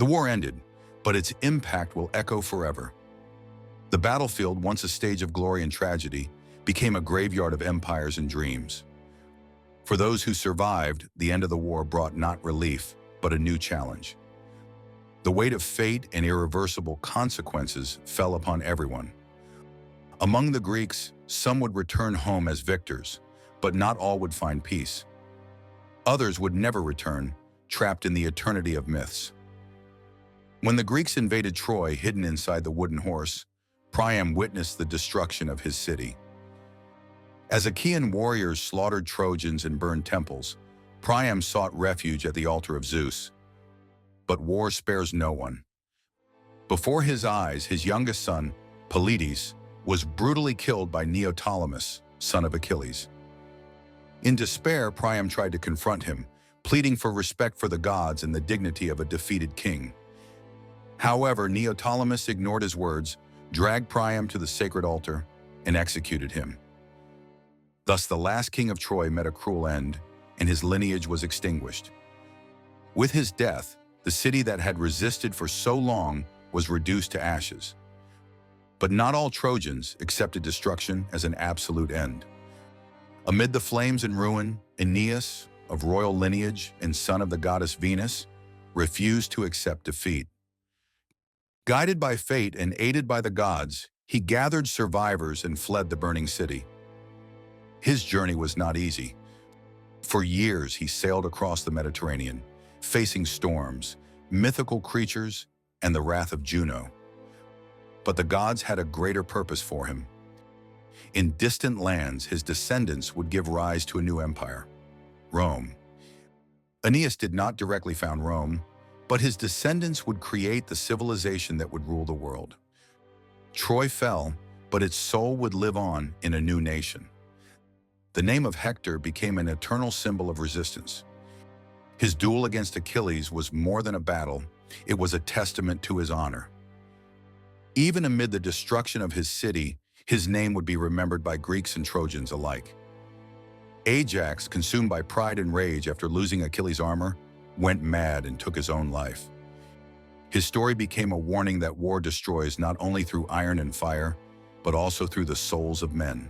The war ended, but its impact will echo forever. The battlefield, once a stage of glory and tragedy, became a graveyard of empires and dreams. For those who survived, the end of the war brought not relief, but a new challenge. The weight of fate and irreversible consequences fell upon everyone. Among the Greeks, some would return home as victors, but not all would find peace. Others would never return, trapped in the eternity of myths. When the Greeks invaded Troy, hidden inside the wooden horse, Priam witnessed the destruction of his city. As Achaean warriors slaughtered Trojans and burned temples, Priam sought refuge at the altar of Zeus. But war spares no one. Before his eyes, his youngest son, Pelides, was brutally killed by Neoptolemus, son of Achilles. In despair, Priam tried to confront him, pleading for respect for the gods and the dignity of a defeated king. However, Neoptolemus ignored his words, dragged Priam to the sacred altar, and executed him. Thus, the last king of Troy met a cruel end, and his lineage was extinguished. With his death, the city that had resisted for so long was reduced to ashes. But not all Trojans accepted destruction as an absolute end. Amid the flames and ruin, Aeneas, of royal lineage and son of the goddess Venus, refused to accept defeat. Guided by fate and aided by the gods, he gathered survivors and fled the burning city. His journey was not easy. For years, he sailed across the Mediterranean, facing storms, mythical creatures, and the wrath of Juno. But the gods had a greater purpose for him. In distant lands, his descendants would give rise to a new empire, Rome. Aeneas did not directly found Rome, but his descendants would create the civilization that would rule the world. Troy fell, but its soul would live on in a new nation. The name of Hector became an eternal symbol of resistance. His duel against Achilles was more than a battle, it was a testament to his honor. Even amid the destruction of his city, his name would be remembered by Greeks and Trojans alike. Ajax, consumed by pride and rage after losing Achilles' armor, went mad and took his own life. His story became a warning that war destroys not only through iron and fire, but also through the souls of men.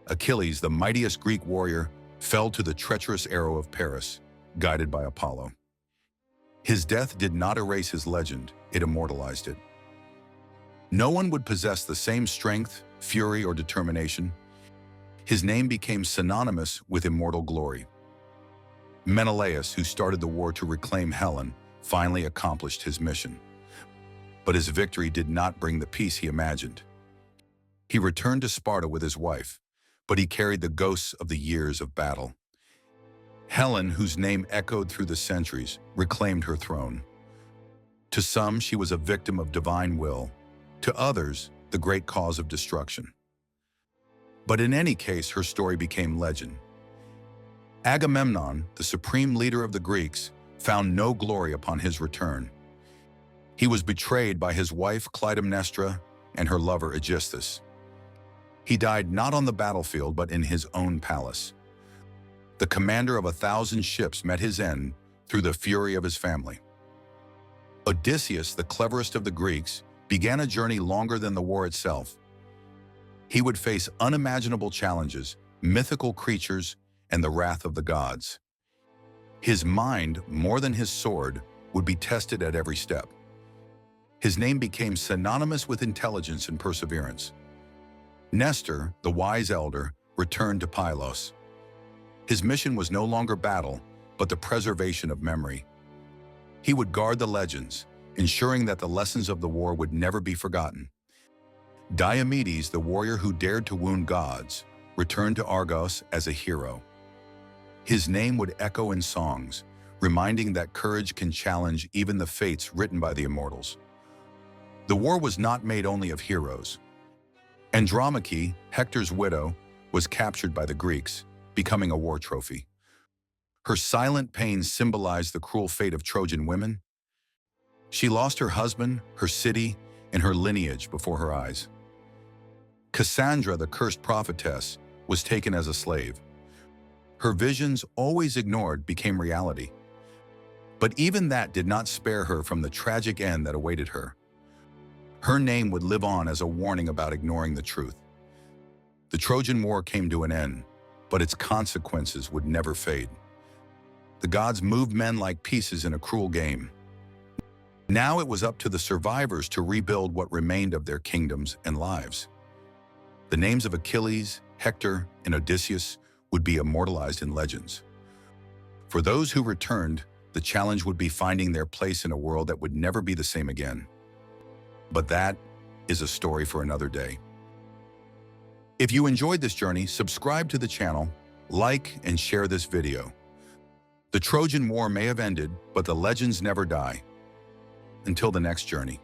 Achilles, the mightiest Greek warrior, fell to the treacherous arrow of Paris, guided by Apollo. His death did not erase his legend, it immortalized it. No one would possess the same strength, fury, or determination. His name became synonymous with immortal glory. Menelaus, who started the war to reclaim Helen, finally accomplished his mission. But his victory did not bring the peace he imagined. He returned to Sparta with his wife, but he carried the ghosts of the years of battle. Helen, whose name echoed through the centuries, reclaimed her throne. To some, she was a victim of divine will. To others, the great cause of destruction. But in any case, her story became legend. Agamemnon, the supreme leader of the Greeks, found no glory upon his return. He was betrayed by his wife Clytemnestra and her lover Aegisthus. He died not on the battlefield but in his own palace. The commander of 1,000 ships met his end through the fury of his family. Odysseus, the cleverest of the Greeks, began a journey longer than the war itself. He would face unimaginable challenges, mythical creatures, and the wrath of the gods. His mind, more than his sword, would be tested at every step. His name became synonymous with intelligence and perseverance. Nestor, the wise elder, returned to Pylos. His mission was no longer battle, but the preservation of memory. He would guard the legends, ensuring that the lessons of the war would never be forgotten. Diomedes, the warrior who dared to wound gods, returned to Argos as a hero. His name would echo in songs, reminding that courage can challenge even the fates written by the immortals. The war was not made only of heroes. Andromache, Hector's widow, was captured by the Greeks, becoming a war trophy. Her silent pain symbolized the cruel fate of Trojan women. She lost her husband, her city, and her lineage before her eyes. Cassandra, the cursed prophetess, was taken as a slave. Her visions, always ignored, became reality. But even that did not spare her from the tragic end that awaited her. Her name would live on as a warning about ignoring the truth. The Trojan War came to an end, but its consequences would never fade. The gods moved men like pieces in a cruel game. Now it was up to the survivors to rebuild what remained of their kingdoms and lives. The names of Achilles, Hector, and Odysseus would be immortalized in legends. For those who returned, the challenge would be finding their place in a world that would never be the same again. But that is a story for another day. If you enjoyed this journey, subscribe to the channel, like, and share this video. The Trojan War may have ended, but the legends never die. Until the next journey.